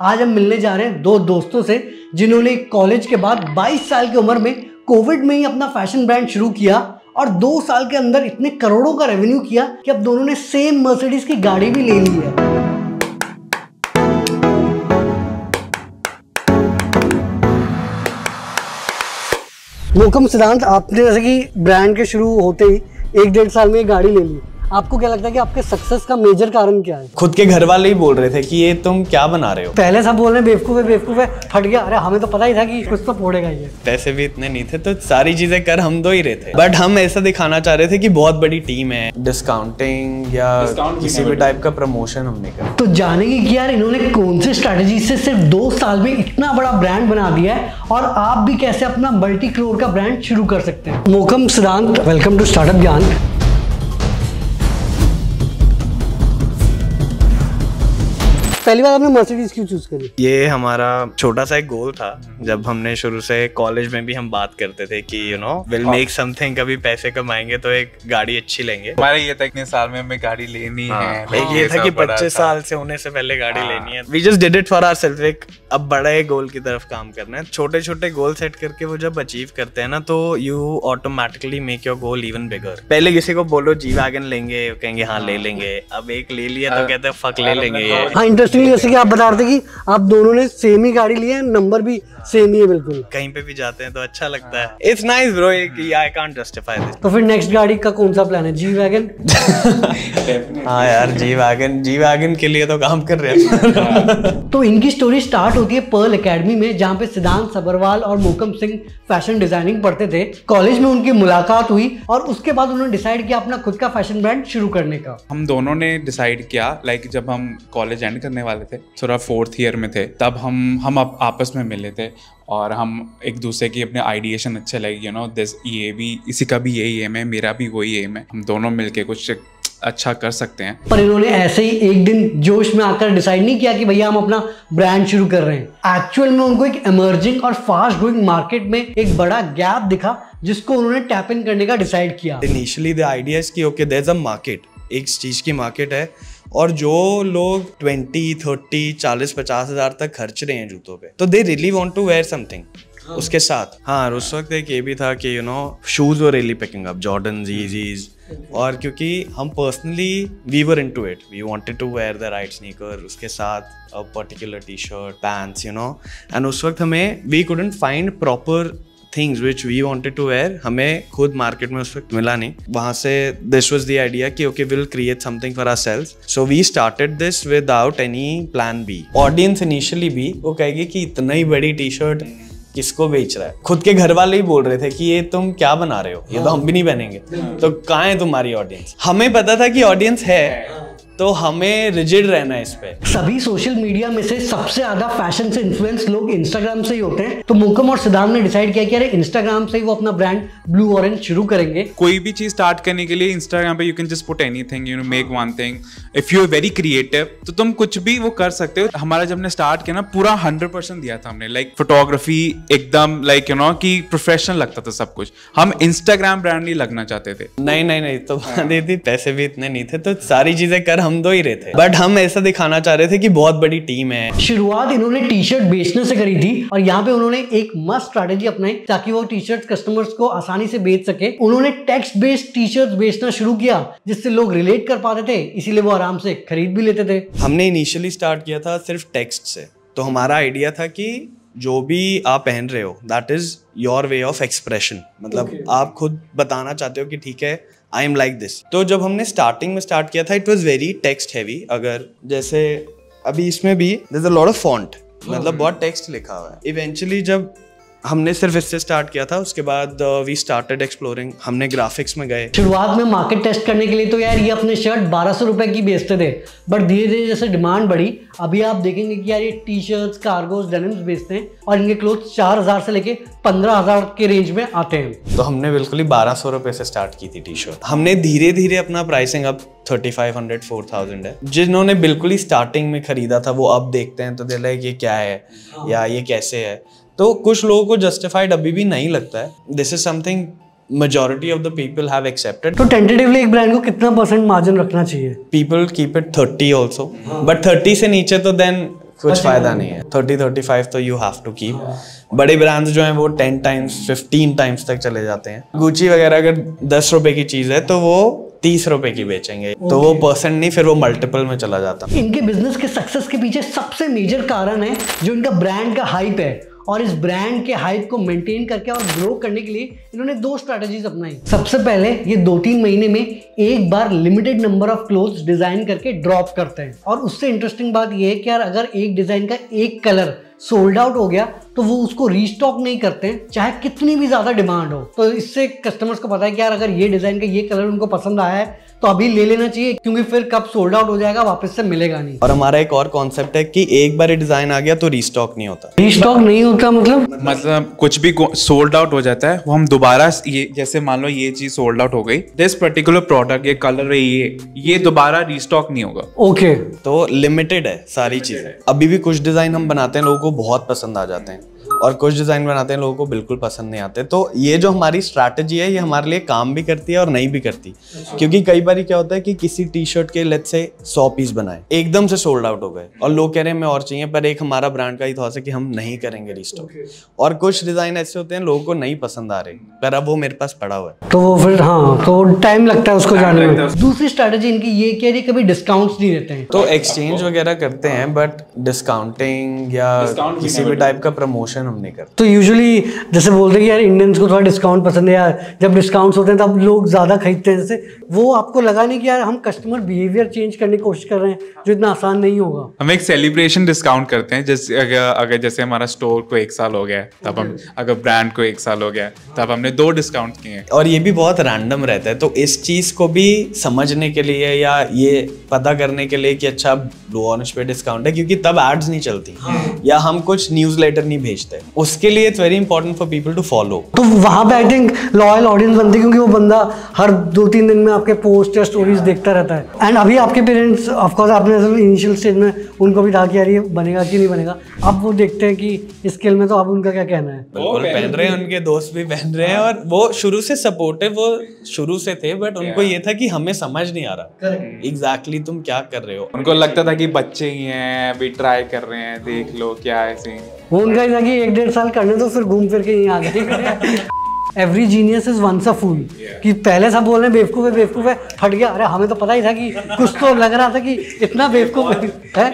आज हम मिलने जा रहे हैं दो दोस्तों से जिन्होंने कॉलेज के बाद 22 साल की उम्र में कोविड में ही अपना फैशन ब्रांड शुरू किया और 2 साल के अंदर इतने करोड़ों का रेवेन्यू किया कि अब दोनों ने सेम मर्सिडीज की गाड़ी भी ले ली है। मोकम सिद्धांत, आपने जैसे कि ब्रांड के शुरू होते ही 1-1.5 साल में गाड़ी ले ली, आपको क्या लगता है कि आपके सक्सेस का मेजर कारण क्या है? खुद के घर वाले ही बोल रहे थे कि ये तुम क्या बना रहे हो। पहले सब बोल रहे बेवकूफ है, फट गया। अरे हमें तो पता ही था कि कुछ तो फोड़ेगा ये। पैसे भी इतने नहीं थे तो सारी चीजें कर हम दो ही रहे थे, बट हम ऐसा दिखाना चाह रहे थे कि बहुत बड़ी टीम है। डिस्काउंटिंग या किसी भी टाइप का प्रमोशन हमने करा। तो जानेंगे कि यार इन्होंने कौन सी स्ट्रैटेजी से सिर्फ 2 साल में इतना बड़ा ब्रांड बना दिया है और आप भी कैसे अपना मल्टी करोड़ का ब्रांड शुरू कर सकते हैं। मोकम सिद्धांत, वेलकम टू स्टार्टअप ज्ञान। पहली बार आपने मर्सिडीज क्यों चूज करी? ये हमारा छोटा सा एक गोल था। जब हमने शुरू से कॉलेज में भी हम बात करते थे कि विल मेक समथिंग, कभी पैसे कमाएंगे तो एक गाड़ी अच्छी लेंगे। हमारा ये था इतने साल में हमें गाड़ी लेनी है। एक ये था कि 25 साल से होने से पहले गाड़ी लेनी है। We just did it for ourselves. एक अब बड़े गोल की तरफ काम करना है। छोटे छोटे गोल सेट करके वो जब अचीव करते हैं ना तो you automatically make your goal even bigger. पहले किसी को बोलो जी वैगन लेंगे, कहेंगे हाँ ले लेंगे। अब एक ले लिया तो कहते हैं फक ले लेंगे ये। हाँ, इंटरेस्टिंग। जैसे कि आप बता रहे थे कि आप दोनों ने सेम ही गाड़ी ली है, नंबर भी सेम ही है बिल्कुल। कहीं पे भी जाते हैं तो अच्छा लगता है। It's nice bro, I can't justify this. तो फिर नेक्स्ट गाड़ी का कौन सा प्लान है? G wagon? हाँ यार, जी वैगन के लिए तो काम कर रहे हैं। तो इनकी स्टोरी स्टार्ट होती है पर्ल एकेडमी में, जहाँ पे सिद्धांत सबरवाल और मोकम सिंह फैशन डिजाइनिंग पढ़ते थे। कॉलेज में उनकी मुलाकात हुई और उसके बाद उन्होंने डिसाइड किया अपना खुद का फैशन ब्रांड शुरू करने का। हम दोनों ने डिसाइड किया जब हम कॉलेज एंड करने वाले थे, थोड़ा 4th ईयर में थे, तब हम आपस में मिले थे और हम एक दूसरे की अपने आइडिएशन अच्छे लगे। दिस ये भी, इसी का भी यही एम है, मेरा भी वही एम है, हम दोनों मिलके कुछ अच्छा कर सकते हैं। पर इन्होंने ऐसे ही एक दिन जोश में आकर डिसाइड नहीं किया कि भैया हम अपना ब्रांड शुरू कर रहे हैं। एक्चुअल में उनको एक इमर्जिंग और फास्ट ग्रोइंग मार्केट में एक बड़ा गैप दिखा जिसको उन्होंने टैप इन करने का डिसाइड किया। इनिशियली द आइडिया इज कि okay there is a market, एक चीज की मार्केट है और जो लोग 20, 30, 40, 50 हजार तक खर्च रहे हैं जूतों पे, तो they really want to wear something उसके साथ। हाँ, उस वक्त एक ये भी था कि shoes were really picking up, Jordan, GGs. और क्योंकि हम personally we were into it, we wanted to wear the right sneaker, उसके साथ a particular T shirt, pants, and उस वक्त हमें we couldn't find proper things which we wanted to wear. हमें खुद मार्केट में उस वक्त मिला नहीं। वहाँ से दिस वॉज द आइडिया कि okay will create something for ourselves. So we started this without any plan B. Audience initially भी वो कहेगी कि इतना ही बड़ी टी शर्ट किसको बेच रहा है। खुद के घर वाले ही बोल रहे थे कि ये तुम क्या बना रहे हो, ये तो हम भी नहीं पहनेंगे। तो कहाँ है तुम्हारी ऑडियंस? हमें पता था कि ऑडियंस है, तो हमें रिजिड रहना है इस पे। सभी सोशल मीडिया में से सबसे ज्यादा फैशन से इन्फ्लुएंस लोग इंस्टाग्राम से ही होते हैं। तो मोकम और सिद्धांत ने डिसाइड किया कि अरे इंस्टाग्राम से ही वो अपना ब्रांड ब्लू ऑरेंज शुरू करेंगे। कोई भी चीज स्टार्ट करने के लिए इंस्टाग्राम पे you can just put anything, make one thing. If you are very creative तो तुम कुछ भी वो कर सकते हो। हमारा जब ने स्टार्ट किया ना, पूरा 100% दिया था हमने। फोटोग्राफी एकदम कि प्रोफेशनल लगता था सब कुछ। हम इंस्टाग्राम ब्रांड नहीं लगना चाहते थे। नहीं तो पैसे भी इतने नहीं थे तो सारी चीजें कर हम दो ही रहे थे, बट हम ऐसा दिखाना चाह रहे थे कि बहुत बड़ी टीम है। शुरुआत इन्होंने टी शर्ट बेचने से करी थी और यहाँ पे उन्होंने एक मस्त स्ट्रैटेजी अपनाई ताकि वो टी शर्ट कस्टमर्स को आसानी से बेच सके। उन्होंने टेक्स्ट बेस्ड टी शर्ट बेचना शुरू किया जिससे लोग रिलेट कर पाते थे, इसीलिए वो आराम से खरीद भी लेते थे। हमने इनिशियली स्टार्ट किया था सिर्फ टेक्स्ट से। तो हमारा आइडिया था कि जो भी आप पहन रहे हो that is your way of expression. आप खुद बताना चाहते हो कि ठीक है आई एम लाइक दिस। तो जब हमने स्टार्टिंग में स्टार्ट किया था it was very text heavy. अगर जैसे अभी इसमें भी there is a lot of font, बहुत टेक्स्ट लिखा हुआ है। इवेंचुअली जब हमने सिर्फ इससे स्टार्ट किया था, उसके बाद वी स्टार्टेड एक्सप्लोरिंग। हमने ग्राफिक्स में गए। शुरुआत में मार्केट टेस्ट करने के लिए तो यार ये अपने शर्ट 1200 रुपए की बेचते थे, बट धीरे धीरे जैसे डिमांड बढ़ी अभी आप देखेंगे कि यार ये टी शर्ट्स, कार्गोस, डेनिम्स बेचते हैं और इनके क्लोथ 4000 से लेके 15000 के रेंज में आते हैं। तो हमने बिल्कुल ही 1200 रुपए से स्टार्ट की थी टी शर्ट। हमने धीरे धीरे अपना प्राइसिंग अब 3500 4000 है। जिन्होंने बिल्कुल ही स्टार्टिंग में खरीदा था वो अब देखते हैं तो दे लाइक ये क्या है या ये कैसे है। तो कुछ लोगों को जस्टिफाइड अभी भी नहीं लगता है। This is something majority of the people have accepted. तो टेंटेटिवली एक ब्रांड को कितना % मार्जिन रखना चाहिए? People keep it 30 also, but 30 से नीचे तो then कुछ फायदा नहीं है। 30-35 तो यू हैव टू कीप। बड़े ब्रांड्स जो हैं वो 10 टाइम्स 15 टाइम्स तक चले जाते हैं। गुची वगैरह अगर 10 रुपए की चीज है तो वो 30 रुपए की बेचेंगे, तो वो परसेंट नहीं, फिर वो मल्टीपल में चला जाता। इनके बिजनेस के सक्सेस के पीछे सबसे मेजर कारण है जो इनका ब्रांड का हाइप है, और इस ब्रांड के हाइप को मेंटेन करके और ग्रो करने के लिए इन्होंने 2 स्ट्रैटेजीज अपनाई। सबसे पहले ये 2-3 महीने में एक बार limited number of clothes design करके ड्रॉप करते हैं, और उससे इंटरेस्टिंग बात ये है कि यार अगर एक डिजाइन का एक कलर सोल्ड आउट हो गया तो वो उसको रीस्टॉक नहीं करते हैं, चाहे कितनी भी ज्यादा डिमांड हो। तो इससे कस्टमर्स को पता है कि यार अगर ये डिजाइन का ये कलर उनको पसंद आया है तो अभी ले लेना चाहिए, क्योंकि फिर कब सोल्ड आउट हो जाएगा वापस से मिलेगा नहीं। और हमारा एक और कॉन्सेप्ट है कि एक बार डिजाइन आ गया तो रीस्टॉक नहीं होता। रीस्टॉक नहीं होता मतलब कुछ भी सोल्ड आउट हो जाता है, वो हम दोबारा ये, जैसे मान लो ये चीज सोल्ड आउट हो गई, दिस पर्टिकुलर प्रोडक्ट, ये कलर है, ये दोबारा रीस्टॉक नहीं होगा। ओके, तो लिमिटेड है सारी चीजें। अभी भी कुछ डिजाइन हम बनाते हैं, लोगों को बहुत पसंद आ जाते हैं, और कुछ डिजाइन बनाते हैं लोगों को बिल्कुल पसंद नहीं आते। तो ये जो हमारी स्ट्रैटेजी है ये हमारे लिए काम भी करती है और नहीं भी करती, क्योंकि कई बार क्या होता है कि किसी टी शर्ट के लेट्स से 100 पीस बनाए, एकदम से सोल्ड आउट हो गए और लोग कह रहे हैं हमें और चाहिए, पर एक हमारा ब्रांड का ही थॉट है कि हम नहीं करेंगे रिस्टॉक। और कुछ डिजाइन ऐसे होते हैं लोगों को नहीं पसंद आ रहे, पर अब वो मेरे पास पड़ा हुआ है, तो वो फिर हाँ, तो टाइम लगता है उसको जाने में। दूसरी स्ट्रैटेजी इनकी ये कि ये कभी डिस्काउंट्स नहीं देते हैं, तो एक्सचेंज वगैरह करते हैं, बट डिस्काउंटिंग या किसी भी टाइप का प्रमोशन हम नहीं करते। तो यूजुअली जैसे बोलते हैं कि यार इंडियंस को थोड़ा डिस्काउंट पसंद है यार, जब डिस्काउंट्स होते हैं तब लोग ज्यादा खरीदते हैं। जैसे वो आपको लगा नहीं कि यार हम कस्टमर बिहेवियर चेंज करने की कोशिश कर रहे हैं, जो इतना आसान नहीं होगा। हम एक सेलिब्रेशन डिस्काउंट करते हैं, जैसे अगर जैसे हमारा स्टोर को 1 साल हो गया है, तब हम, अगर ब्रांड को 1 साल हो गया तब हमने 2 डिस्काउंट किए हैं। और ये भी बहुत रैंडम रहता है, तो इस चीज को भी समझने के लिए या ये पता करने के लिए कि अच्छा ब्लू ऑरेंज पे डिस्काउंट है, क्योंकि तब एड्स नहीं चलती या हम कुछ न्यूज़लेटर नहीं भेजते, उसके लिए it's very important for people to follow. तो वहां पे आई थिंक लॉयल ऑडियंस बनती है, क्योंकि वो बंदा हर 2-3 दिन में आपके पोस्ट या स्टोरीज देखता रहता है। एंड अभी आपके पेरेंट्स ऑफकोर्स आपने इनिशियल स्टेज में उनको भी कहा कि यार ये बनेगा कि नहीं बनेगा, अब वो देखते हैं कि इस स्केल में, तो अब उनका क्या कहना है? बिल्कुल पहन रहे हैं, उनके दोस्त भी पहन रहे हैं, और वो शुरू से सपोर्टिव, वो शुरू से थे, बट उनको ये था कि हमें समझ नहीं आ रहा एग्जैक्टली तुम क्या कर रहे हो। उनको लगता था कि बच्चे ही हैं, अभी ट्राई कर रहे हैं, देख लो क्या ऐसे। वो उनका ही था कि 1-1.5 साल करने तो फिर घूम फिर के यहीं आ गए। Every genius is once a fool, कि पहले सब बोल रहे हैं बेवकूफ है, फट गया। अरे हमें तो पता ही था कि कुछ तो लग रहा था कि इतना बेवकूफ है,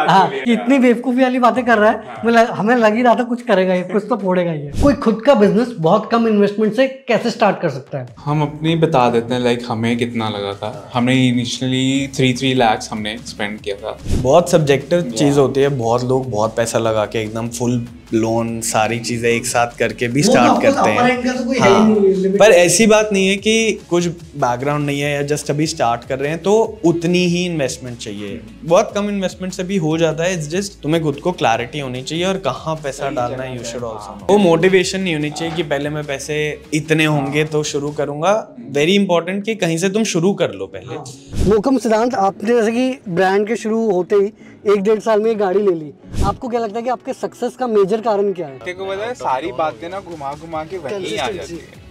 हाँ, कि इतनी बेवकूफी वाली बातें कर रहा है, हमें लग ही रहा था कुछ करेगा ये, कुछ तो फोड़ेगा ये। कोई खुद का बिजनेस बहुत कम इन्वेस्टमेंट से कैसे स्टार्ट कर सकता है? हम अपनी बता देते हैं, लाइक हमें कितना लगा था। हमने इनिशियली 3 लाख हमने स्पेंड किया था। बहुत सब्जेक्टिव चीज होती है, बहुत लोग बहुत पैसा लगा के एकदम फुल लोन सारी चीजें एक साथ करके भी स्टार्ट करते हैं। हाँ, पर ऐसी बात नहीं है कि कुछ बैकग्राउंड नहीं है या जस्ट अभी स्टार्ट कर रहे हैं तो उतनी ही इन्वेस्टमेंट चाहिए। बहुत कम इन्वेस्टमेंट से भी हो जाता है। इट्स जस्ट तुम्हें खुद को क्लैरिटी होनी चाहिए और कहाँ पैसा डालना है। You should also know. वो मोटिवेशन नहीं होनी चाहिए कि पहले मैं पैसे इतने होंगे तो शुरू करूंगा। वेरी इंपॉर्टेंट कि कहीं से तुम शुरू कर लो पहले। मोकम सिद्धांत, आपने जैसे कि ब्रांड के शुरू होते ही 1-1.5 साल में एक गाड़ी ले ली, आपको क्या लगता है कि आपके सक्सेस का मेजर कारण क्या है? देखो पता है, सारी बातें ना घुमा घुमा के वहीं आ जाती है।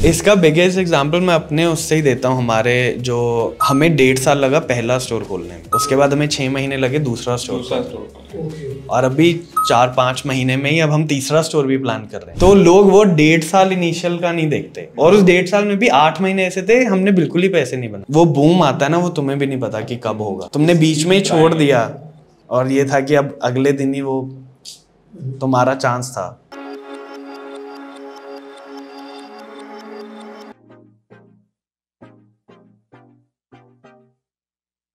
इसका बिगेस्ट एग्जांपल मैं अपने उससे ही देता हूँ। हमारे जो हमें 1.5 साल लगा पहला स्टोर खोलने में, उसके बाद हमें 6 महीने लगे दूसरा स्टोर, और अभी 4-5 महीने में ही अब हम तीसरा स्टोर भी प्लान कर रहे हैं। तो लोग वो 1.5 साल इनिशियल का नहीं देखते, और उस 1.5 साल में भी 8 महीने ऐसे थे हमने बिल्कुल ही पैसे नहीं बना। वो बूम आता है ना, वो तुम्हें भी नहीं पता कि कब होगा। तुमने बीच में ही छोड़ दिया और ये था कि अब अगले दिन ही वो तुम्हारा चांस था।